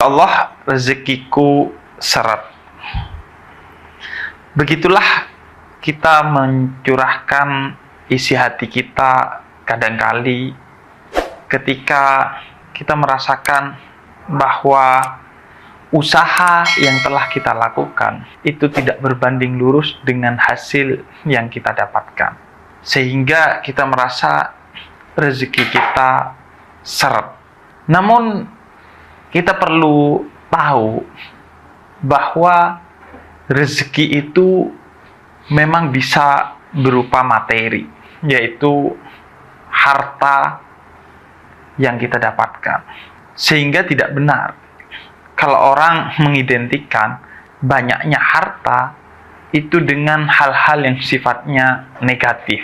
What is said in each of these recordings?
Allah, rezekiku seret. Begitulah kita mencurahkan isi hati kita kadangkali ketika kita merasakan bahwa usaha yang telah kita lakukan itu tidak berbanding lurus dengan hasil yang kita dapatkan. Sehingga kita merasa rezeki kita seret. Namun kita perlu tahu bahwa rezeki itu memang bisa berupa materi, yaitu harta yang kita dapatkan. Sehingga tidak benar kalau orang mengidentikan banyaknya harta itu dengan hal-hal yang sifatnya negatif.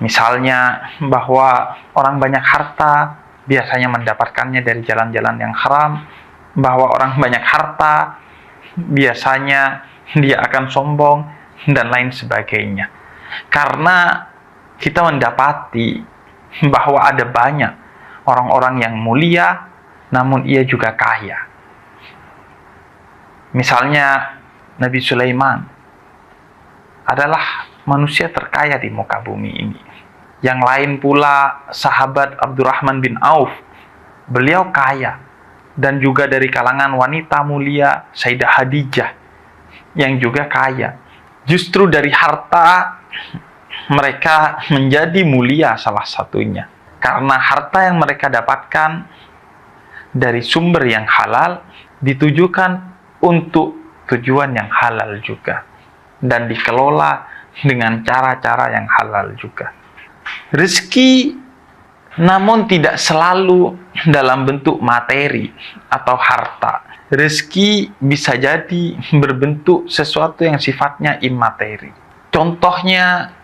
Misalnya bahwa orang banyak harta biasanya mendapatkannya dari jalan-jalan yang haram, bahwa orang banyak harta biasanya dia akan sombong, dan lain sebagainya. Karena kita mendapati bahwa ada banyak orang-orang yang mulia, namun ia juga kaya. Misalnya Nabi Sulaiman adalah manusia terkaya di muka bumi ini. Yang lain pula sahabat Abdurrahman bin Auf, beliau kaya. Dan juga dari kalangan wanita mulia Sayyidah Khadijah yang juga kaya. Justru dari harta mereka menjadi mulia salah satunya. Karena harta yang mereka dapatkan dari sumber yang halal ditujukan untuk tujuan yang halal juga. Dan dikelola dengan cara-cara yang halal juga. Rezeki namun tidak selalu dalam bentuk materi atau harta. Rezeki bisa jadi berbentuk sesuatu yang sifatnya imateri. Contohnya,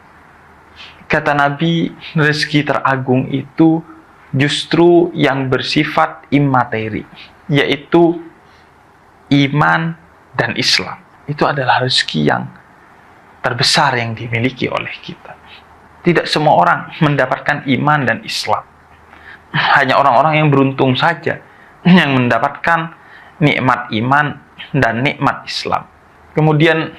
kata Nabi, rezeki teragung itu justru yang bersifat imateri, yaitu iman dan Islam. Itu adalah rezeki yang terbesar yang dimiliki oleh kita. Tidak semua orang mendapatkan iman dan Islam. Hanya orang-orang yang beruntung saja yang mendapatkan nikmat iman dan nikmat Islam. Kemudian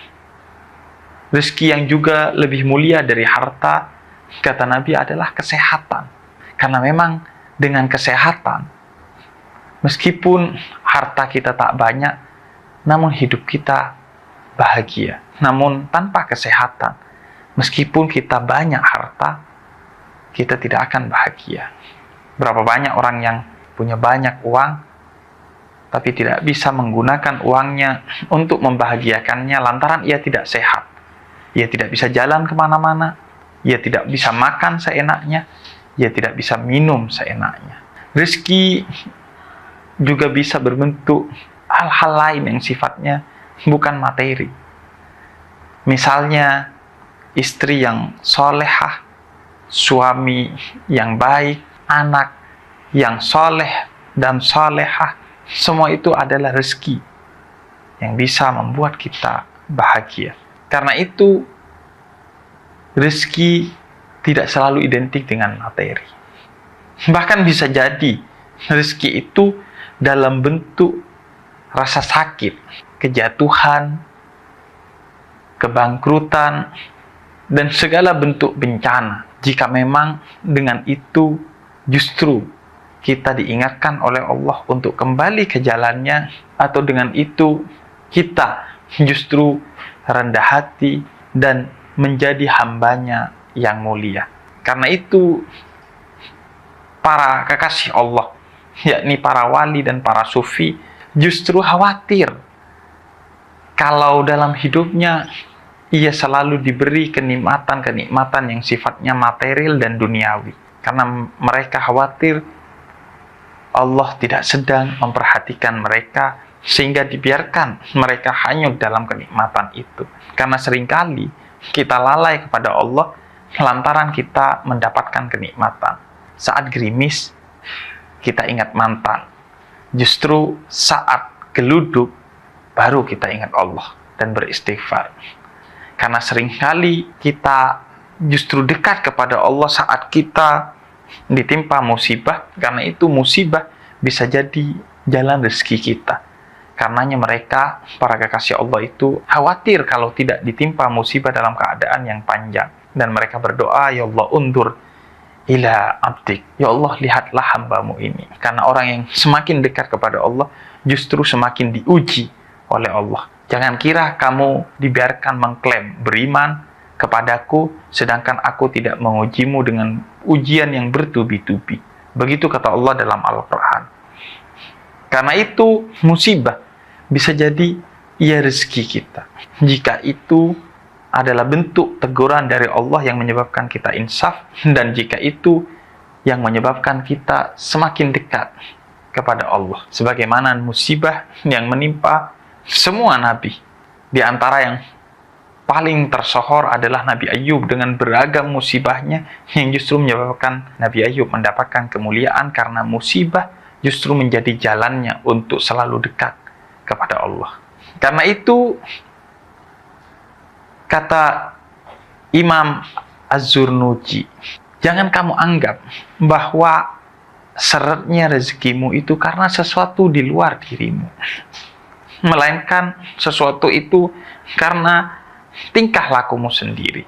rezeki yang juga lebih mulia dari harta, kata Nabi, adalah kesehatan. Karena memang dengan kesehatan, meskipun harta kita tak banyak, namun hidup kita bahagia. Namun tanpa kesehatan, meskipun kita banyak harta, kita tidak akan bahagia. Berapa banyak orang yang punya banyak uang, tapi tidak bisa menggunakan uangnya untuk membahagiakannya lantaran ia tidak sehat. Ia tidak bisa jalan kemana-mana, ia tidak bisa makan seenaknya, ia tidak bisa minum seenaknya. Rezeki juga bisa berbentuk hal-hal lain yang sifatnya bukan materi. Misalnya, istri yang solehah, suami yang baik, anak yang soleh dan solehah, semua itu adalah rezeki yang bisa membuat kita bahagia. Karena itu, rezeki tidak selalu identik dengan materi. Bahkan bisa jadi rezeki itu dalam bentuk rasa sakit, kejatuhan, kebangkrutan, dan segala bentuk bencana. Jika memang dengan itu justru kita diingatkan oleh Allah untuk kembali ke jalannya, atau dengan itu kita justru rendah hati dan menjadi hambanya yang mulia. Karena itu para kekasih Allah, yakni para wali dan para sufi, justru khawatir kalau dalam hidupnya ia selalu diberi kenikmatan-kenikmatan yang sifatnya material dan duniawi. Karena mereka khawatir Allah tidak sedang memperhatikan mereka, sehingga dibiarkan mereka hanyut dalam kenikmatan itu. Karena seringkali kita lalai kepada Allah lantaran kita mendapatkan kenikmatan. Saat gerimis, kita ingat mantan. Justru saat geluduk, baru kita ingat Allah dan beristighfar. Karena seringkali kita justru dekat kepada Allah saat kita ditimpa musibah. Karena itu musibah bisa jadi jalan rezeki kita. Karenanya mereka, para kekasih Allah itu khawatir kalau tidak ditimpa musibah dalam keadaan yang panjang. Dan mereka berdoa, ya Allah undur ila abdik. Ya Allah, lihatlah hambamu ini. Karena orang yang semakin dekat kepada Allah, justru semakin diuji oleh Allah. Jangan kira kamu dibiarkan mengklaim beriman kepadaku, sedangkan aku tidak mengujimu dengan ujian yang bertubi-tubi. Begitu kata Allah dalam Al-Quran. Karena itu, musibah bisa jadi ia rezeki kita. Jika itu adalah bentuk teguran dari Allah yang menyebabkan kita insaf, dan jika itu yang menyebabkan kita semakin dekat kepada Allah. Sebagaimana musibah yang menimpa semua nabi. Di antara yang paling tersohor adalah Nabi Ayub dengan beragam musibahnya yang justru menyebabkan Nabi Ayub mendapatkan kemuliaan karena musibah justru menjadi jalannya untuk selalu dekat kepada Allah. Karena itu, kata Imam Az-Zurnuji, jangan kamu anggap bahwa seretnya rezekimu itu karena sesuatu di luar dirimu, melainkan sesuatu itu karena tingkah lakumu sendiri.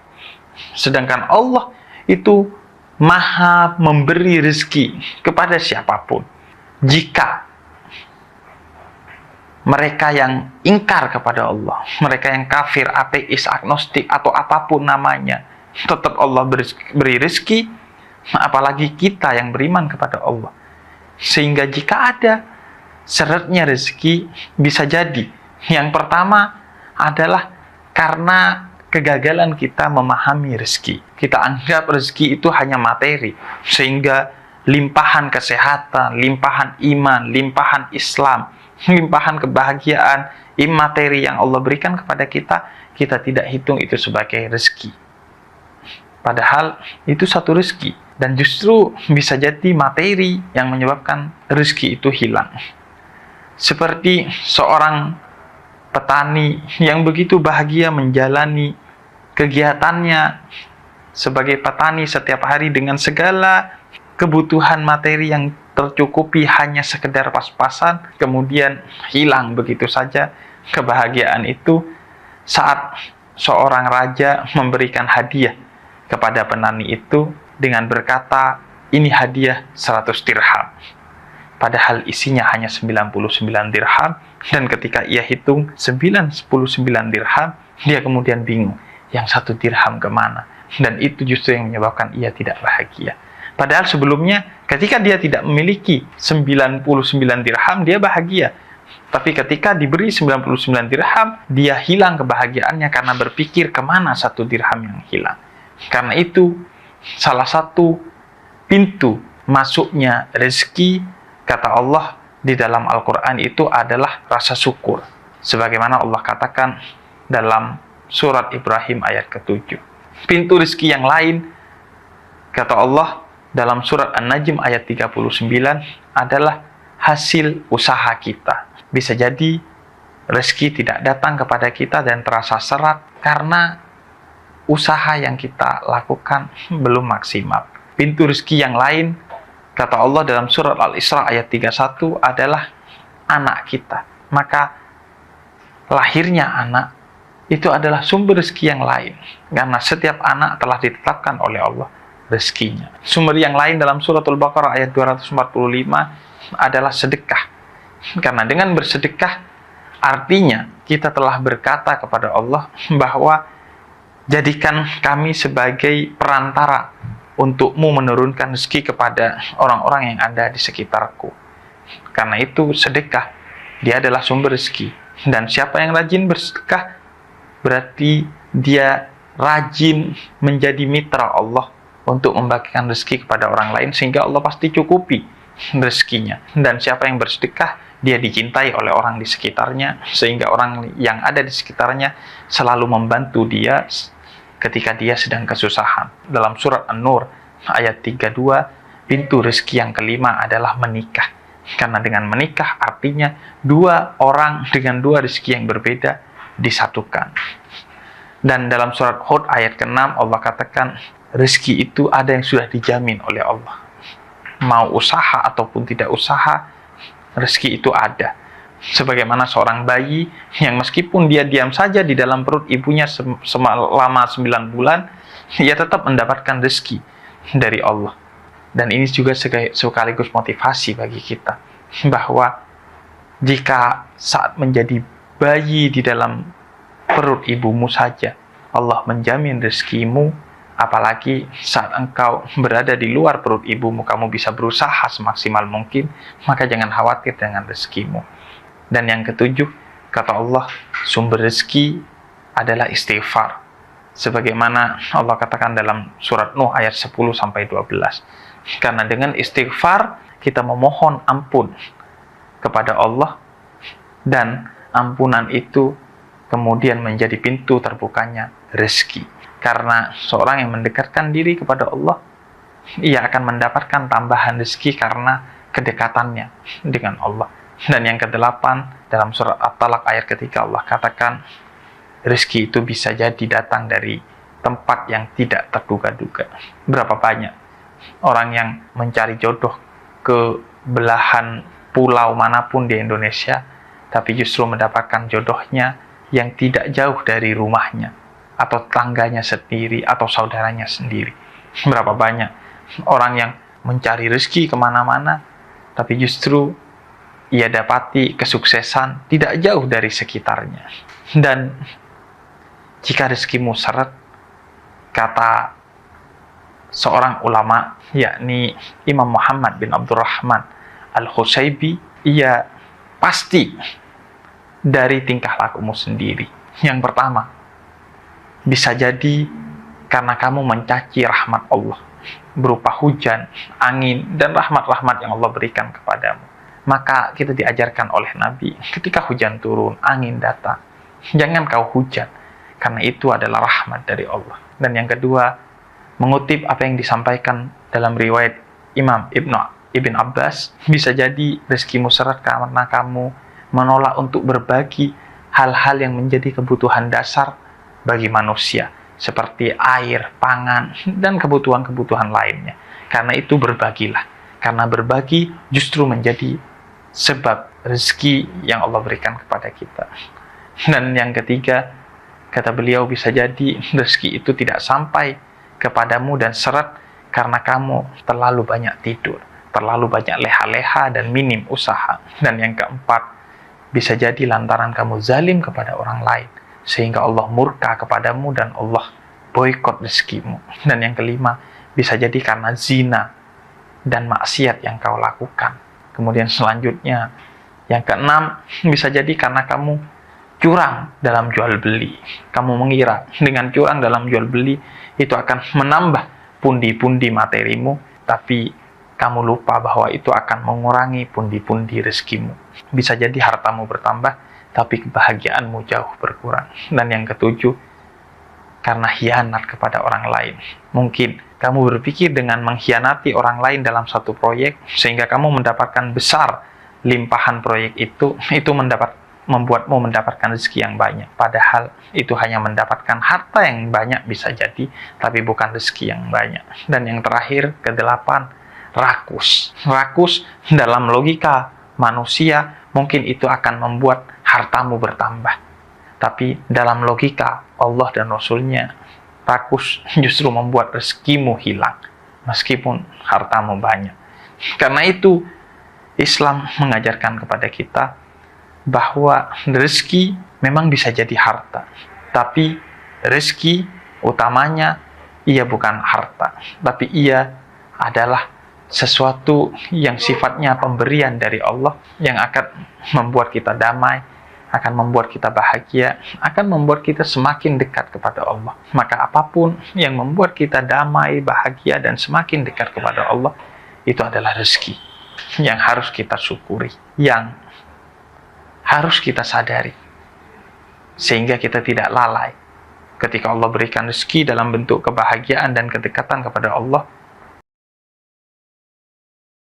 Sedangkan Allah itu maha memberi rezeki kepada siapapun. Jika mereka yang ingkar kepada Allah, mereka yang kafir, ateis, agnostik, atau apapun namanya, tetap Allah beri rezeki, apalagi kita yang beriman kepada Allah. Sehingga jika ada seretnya rezeki, bisa jadi yang pertama adalah karena kegagalan kita memahami rezeki. Kita anggap rezeki itu hanya materi, sehingga limpahan kesehatan, limpahan iman, limpahan Islam, limpahan kebahagiaan, materi yang Allah berikan kepada kita, kita tidak hitung itu sebagai rezeki. Padahal itu satu rezeki, dan justru bisa jadi materi yang menyebabkan rezeki itu hilang. Seperti seorang petani yang begitu bahagia menjalani kegiatannya sebagai petani setiap hari dengan segala kebutuhan materi yang tercukupi hanya sekedar pas-pasan, kemudian hilang begitu saja kebahagiaan itu saat seorang raja memberikan hadiah kepada petani itu dengan berkata, ini hadiah 100 dirham. Padahal isinya hanya 99 dirham, dan ketika ia hitung 99 dirham, dia kemudian bingung, yang 1 dirham kemana? Dan itu justru yang menyebabkan ia tidak bahagia. Padahal sebelumnya ketika dia tidak memiliki 99 dirham, dia bahagia. Tapi ketika diberi 99 dirham, dia hilang kebahagiaannya karena berpikir kemana 1 dirham yang hilang. Karena itu, salah satu pintu masuknya rezeki, kata Allah di dalam Al-Quran itu adalah rasa syukur. Sebagaimana Allah katakan dalam surat Ibrahim ayat ke-7. Pintu rezeki yang lain, kata Allah dalam surat An-Najm ayat 39, adalah hasil usaha kita. Bisa jadi rezeki tidak datang kepada kita dan terasa serat karena usaha yang kita lakukan belum maksimal. Pintu rezeki yang lain, kata Allah dalam surat Al-Isra ayat 31, adalah anak kita. Maka lahirnya anak itu adalah sumber rezeki yang lain, karena setiap anak telah ditetapkan oleh Allah rezekinya. Sumber yang lain dalam suratul Baqarah ayat 245 adalah sedekah. Karena dengan bersedekah artinya kita telah berkata kepada Allah bahwa jadikan kami sebagai perantara untukmu menurunkan rezeki kepada orang-orang yang ada di sekitarku. Karena itu sedekah, dia adalah sumber rezeki. Dan siapa yang rajin bersedekah, berarti dia rajin menjadi mitra Allah untuk membagikan rezeki kepada orang lain, sehingga Allah pasti cukupi rezekinya. Dan siapa yang bersedekah, dia dicintai oleh orang di sekitarnya, sehingga orang yang ada di sekitarnya selalu membantu dia ketika dia sedang kesusahan. Dalam surat An-Nur ayat 32, pintu rezeki yang kelima adalah menikah. Karena dengan menikah artinya dua orang dengan dua rezeki yang berbeda disatukan. Dan dalam surat Hud ayat ke-6 Allah katakan, rezeki itu ada yang sudah dijamin oleh Allah. Mau usaha ataupun tidak usaha, rezeki itu ada. Sebagaimana seorang bayi yang meskipun dia diam saja di dalam perut ibunya selama 9 bulan, ia tetap mendapatkan rezeki dari Allah. Dan ini juga sekaligus motivasi bagi kita, bahwa jika saat menjadi bayi di dalam perut ibumu saja Allah menjamin rezekimu, apalagi saat engkau berada di luar perut ibumu, kamu bisa berusaha semaksimal mungkin, maka jangan khawatir dengan rezekimu. Dan yang ketujuh, kata Allah, sumber rezeki adalah istighfar. Sebagaimana Allah katakan dalam surat Nuh ayat 10-12. Karena dengan istighfar kita memohon ampun kepada Allah, dan ampunan itu kemudian menjadi pintu terbukanya rezeki. Karena seorang yang mendekatkan diri kepada Allah, ia akan mendapatkan tambahan rezeki karena kedekatannya dengan Allah. Dan yang kedelapan, dalam surat At-Talaq ayat ketiga Allah katakan, rezeki itu bisa jadi datang dari tempat yang tidak terduga-duga. Berapa banyak orang yang mencari jodoh ke belahan pulau manapun di Indonesia, tapi justru mendapatkan jodohnya yang tidak jauh dari rumahnya, atau tetangganya sendiri, atau saudaranya sendiri. Berapa banyak orang yang mencari rezeki kemana-mana, tapi justru ia dapati kesuksesan tidak jauh dari sekitarnya. Dan jika rezekimu seret, kata seorang ulama, yakni Imam Muhammad bin Abdurrahman Al-Husaybi, ia pasti dari tingkah lakumu sendiri. Yang pertama, bisa jadi karena kamu mencaci rahmat Allah, berupa hujan, angin, dan rahmat-rahmat yang Allah berikan kepadamu. Maka kita diajarkan oleh Nabi, ketika hujan turun, angin datang, jangan kau hujan, karena itu adalah rahmat dari Allah. Dan yang kedua, mengutip apa yang disampaikan dalam riwayat Imam Ibn Abbas, bisa jadi rezekimu seret karena kamu menolak untuk berbagi hal-hal yang menjadi kebutuhan dasar bagi manusia, seperti air, pangan, dan kebutuhan-kebutuhan lainnya. Karena itu berbagilah, karena berbagi justru menjadi sebab rezeki yang Allah berikan kepada kita. Dan yang ketiga, kata beliau, bisa jadi rezeki itu tidak sampai kepadamu dan seret karena kamu terlalu banyak tidur, terlalu banyak leha-leha dan minim usaha. Dan yang keempat, bisa jadi lantaran kamu zalim kepada orang lain, sehingga Allah murka kepadamu dan Allah boikot rezekimu. Dan yang kelima, bisa jadi karena zina dan maksiat yang kau lakukan. Kemudian selanjutnya, yang keenam, bisa jadi karena kamu curang dalam jual beli. Kamu mengira dengan curang dalam jual beli itu akan menambah pundi-pundi materimu, tapi kamu lupa bahwa itu akan mengurangi pundi-pundi rezekimu. Bisa jadi hartamu bertambah, tapi kebahagiaanmu jauh berkurang. Dan yang ketujuh, karena hianat kepada orang lain. Mungkin kamu berpikir dengan mengkhianati orang lain dalam satu proyek, sehingga kamu mendapatkan besar limpahan proyek itu membuatmu mendapatkan rezeki yang banyak. Padahal itu hanya mendapatkan harta yang banyak bisa jadi, tapi bukan rezeki yang banyak. Dan yang terakhir, kedelapan, rakus. Rakus dalam logika manusia, mungkin itu akan membuat hartamu bertambah. Tapi dalam logika Allah dan Rasul-Nya, rakus justru membuat rezekimu hilang, meskipun hartamu banyak. Karena itu, Islam mengajarkan kepada kita bahwa rezeki memang bisa jadi harta, tapi rezeki utamanya ia bukan harta, tapi ia adalah sesuatu yang sifatnya pemberian dari Allah, yang akan membuat kita damai, akan membuat kita bahagia, akan membuat kita semakin dekat kepada Allah. Maka apapun yang membuat kita damai, bahagia, dan semakin dekat kepada Allah, itu adalah rezeki yang harus kita syukuri, yang harus kita sadari, sehingga kita tidak lalai. Ketika Allah berikan rezeki dalam bentuk kebahagiaan dan kedekatan kepada Allah,